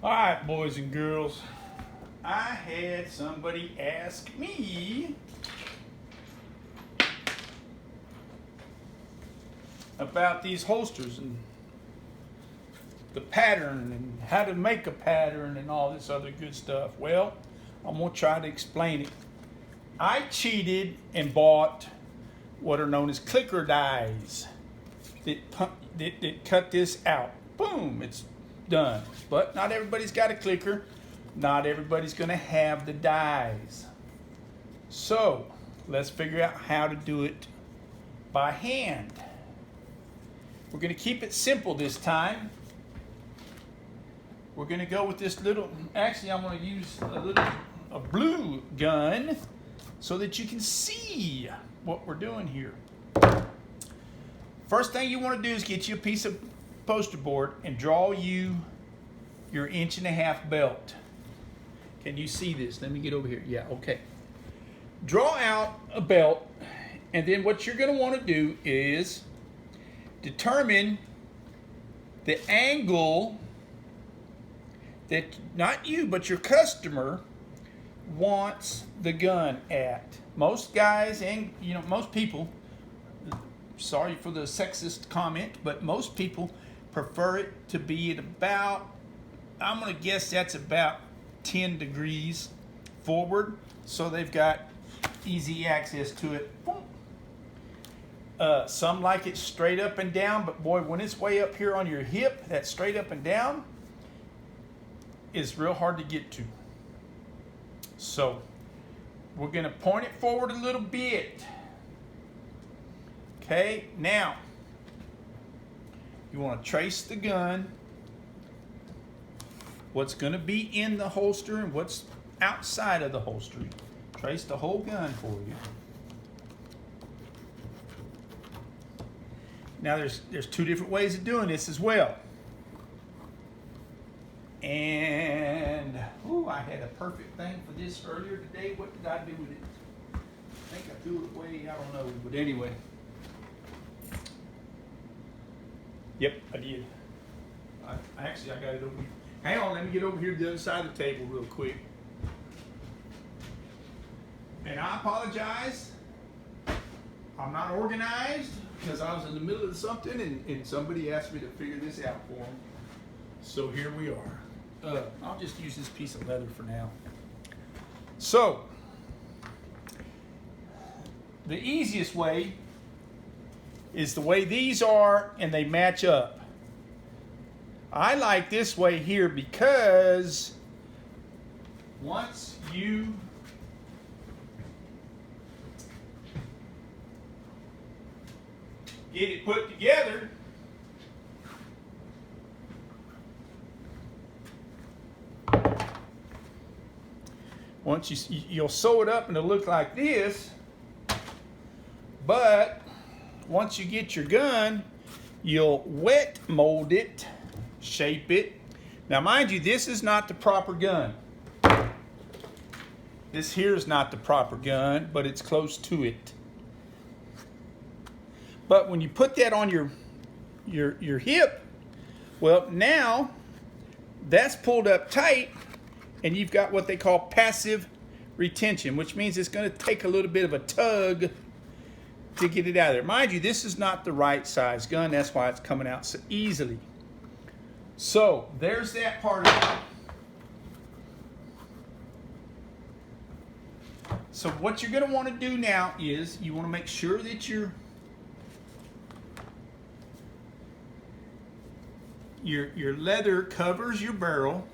All right, boys and girls, I had somebody ask me about these holsters and the pattern and how to make a pattern and all this other good stuff. Well, I'm going to try to explain it. I cheated and bought what are known as clicker dies that cut this out. Boom, it's done. But not everybody's got a clicker. Not everybody's going to have the dies. So let's figure out how to do it by hand. We're going to keep it simple this time. We're going to go with this little, actually I'm going to use a blue gun so that you can see what we're doing here. First thing you want to do is get you a piece of poster board and draw you your 1.5-inch belt. Can you see this? Let me get over here. Yeah, okay. Draw out a belt, and then what you're going to want to do is determine the angle that not you but your customer wants the gun at. Most guys and most people, sorry for the sexist comment, but most people prefer it to be at about, I'm going to guess that's about 10 degrees forward, so they've got easy access to it. Some like it straight up and down, but boy, when it's way up here on your hip, that straight up and down is real hard to get to. So we're going to point it forward a little bit. Okay, now you want to trace the gun, what's going to be in the holster and what's outside of the holster. Trace the whole gun for you. Now there's two different ways of doing this as well. And I had a perfect thing for this earlier today. What did I do with it? I think I threw it away. I don't know, but anyway. Yep, I did. I got it over here. Hang on, let me get over here to the other side of the table real quick. And I apologize. I'm not organized because I was in the middle of something and somebody asked me to figure this out for them. So here we are. I'll just use this piece of leather for now. So, the easiest way is the way these are and they match up. I like this way here because once you get it put together, once you'll sew it up and it'll look like this, but once you get your gun, you'll wet mold it, shape it. Now mind you, this is not the proper gun. This here is not the proper gun, but it's close to it. But when you put that on your hip, well, now that's pulled up tight and you've got what they call passive retention, which means it's going to take a little bit of a tug to get it out of there. Mind you, this is not the right size gun. That's why it's coming out so easily. So there's that part of it. So what you're going to want to do now is you want to make sure that your leather covers your barrel.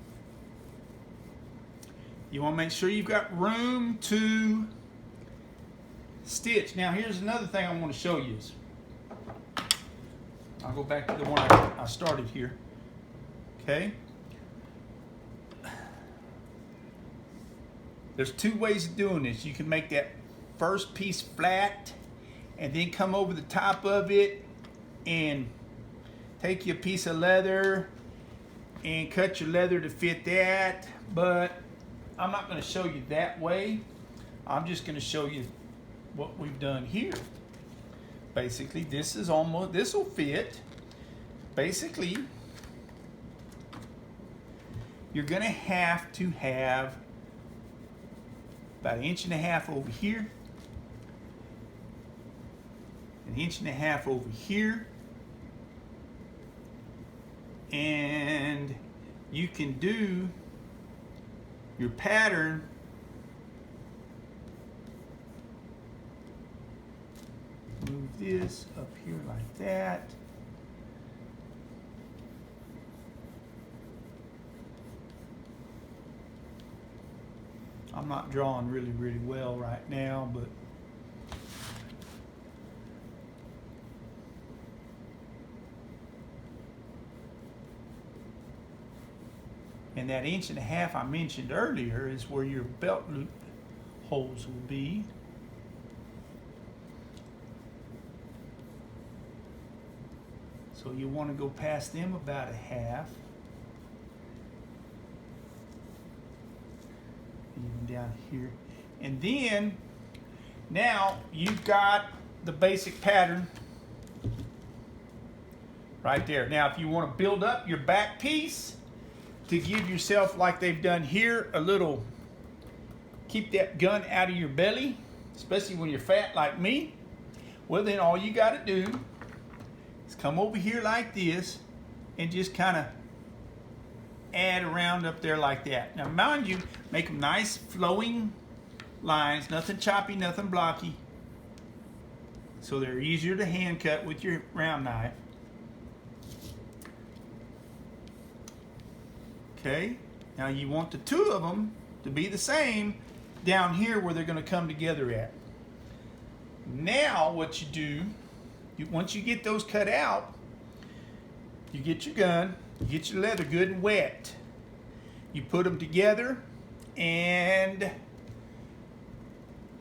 You want to make sure you've got room to stitch. Now here's another thing I want to show you. I'll go back to the one I started here. Okay. There's two ways of doing this. You can make that first piece flat and then come over the top of it and take your piece of leather and cut your leather to fit that, but I'm not going to show you that way. I'm just going to show you what we've done here. Basically, this will fit. Basically, you're going to have about 1.5 inches over here, 1.5 inches over here, and you can do your pattern move this up here like that. I'm not drawing really well right now, but and that 1.5 inches I mentioned earlier is where your belt loop holes will be. So you want to go past them about 1/2. Even down here. And then now you've got the basic pattern right there. Now if you want to build up your back piece to give yourself, like they've done here, a little, keep that gun out of your belly, especially when you're fat like me, well then all you got to do is come over here like this and just kind of add around up there like that. Now mind you, make them nice flowing lines, nothing choppy, nothing blocky, so they're easier to hand cut with your round knife. Okay, now you want the two of them to be the same down here where they're going to come together at. Now what you do, once you get those cut out, you get your gun, you get your leather good and wet. You put them together and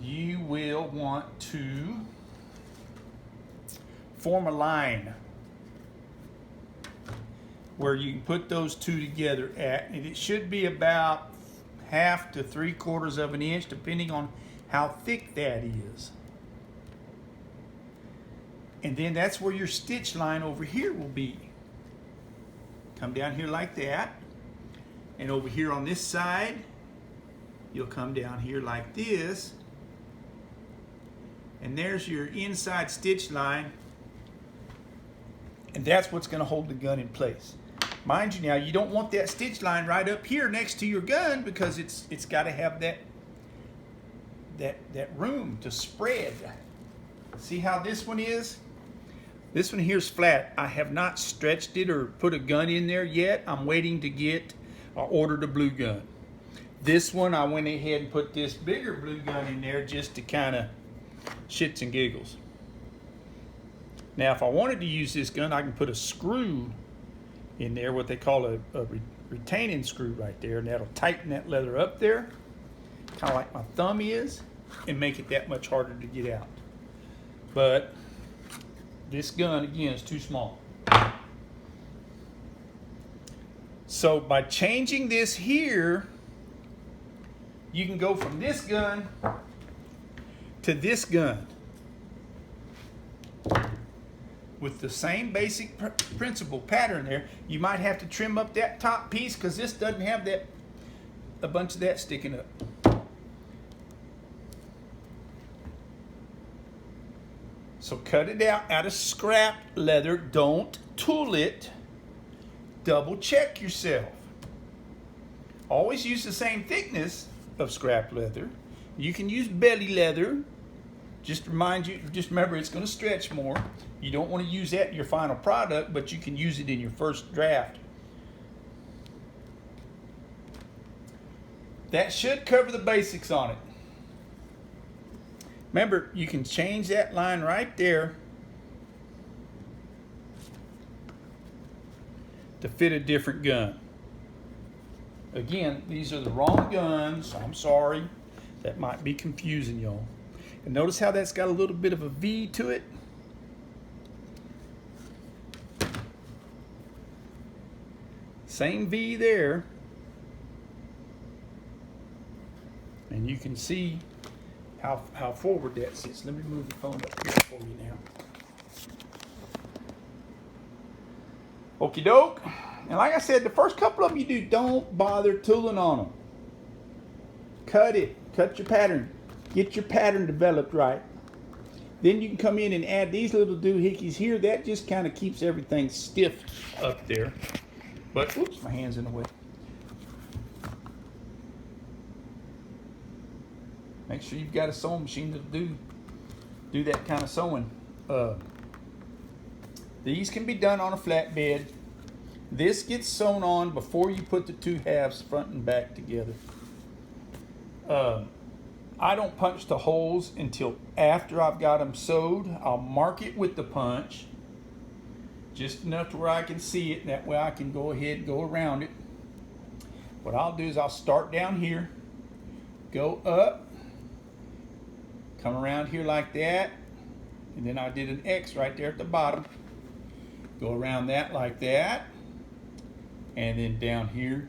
you will want to form a line where you can put those two together at, and it should be about 1/2 to 3/4 of an inch depending on how thick that is. And then that's where your stitch line over here will be. Come down here like that, and over here on this side you'll come down here like this, and there's your inside stitch line, and that's what's going to hold the gun in place. Mind you, now you don't want that stitch line right up here next to your gun because it's got to have that room to spread. See how this one is? This one here's flat. I have not stretched it or put a gun in there yet. I'm waiting to get or ordered a blue gun. This one I went ahead and put this bigger blue gun in there just to kind of shits and giggles. Now if I wanted to use this gun, I can put a screw in there, what they call a retaining screw right there, and that'll tighten that leather up there, kind of like my thumb is, and make it that much harder to get out. But this gun, again, is too small. So by changing this here, you can go from this gun to this gun with the same basic principle pattern there. You might have to trim up that top piece because this doesn't have a bunch of that sticking up. So cut it out of scrap leather. Don't tool it. Double check yourself. Always use the same thickness of scrap leather. You can use belly leather. Just remember it's going to stretch more. You don't want to use that in your final product, but you can use it in your first draft. That should cover the basics on it. Remember, you can change that line right there to fit a different gun. Again, these are the wrong guns. I'm sorry. That might be confusing y'all. And notice how that's got a little bit of a V to it. Same V there. And you can see how forward that sits. Let me move the phone up here for you now. Okie doke. And like I said, the first couple of them you do, don't bother tooling on them. Cut it. Cut your pattern. Get your pattern developed right. Then you can come in and add these little doohickeys here. That just kind of keeps everything stiff up there. But, oops, my hand's in the way. Make sure you've got a sewing machine that'll do that kind of sewing. These can be done on a flatbed. This gets sewn on before you put the two halves front and back together. I don't punch the holes until after I've got them sewed. I'll mark it with the punch, just enough to where I can see it, and that way I can go ahead and go around it. What I'll do is I'll start down here, go up, come around here like that, and then I did an X right there at the bottom. Go around that like that, and then down here,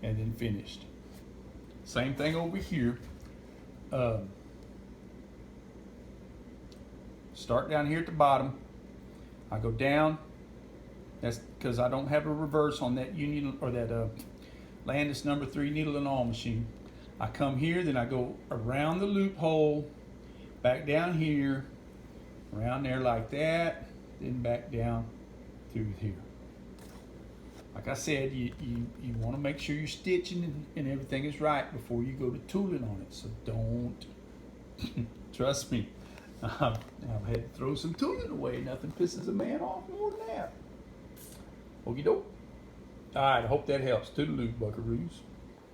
and then finished. Same thing over here. Start down here at the bottom. I go down. That's because I don't have a reverse on that Union or that Landis number 3 needle and awl machine. I come here, then I go around the loophole, back down here, around there like that, then back down through here. Like I said, you want to make sure your stitching and everything is right before you go to tooling on it. So don't, trust me, I've had to throw some tooling away. Nothing pisses a man off more than that. Okie doke. All right, I hope that helps. Toodaloo, buckaroos.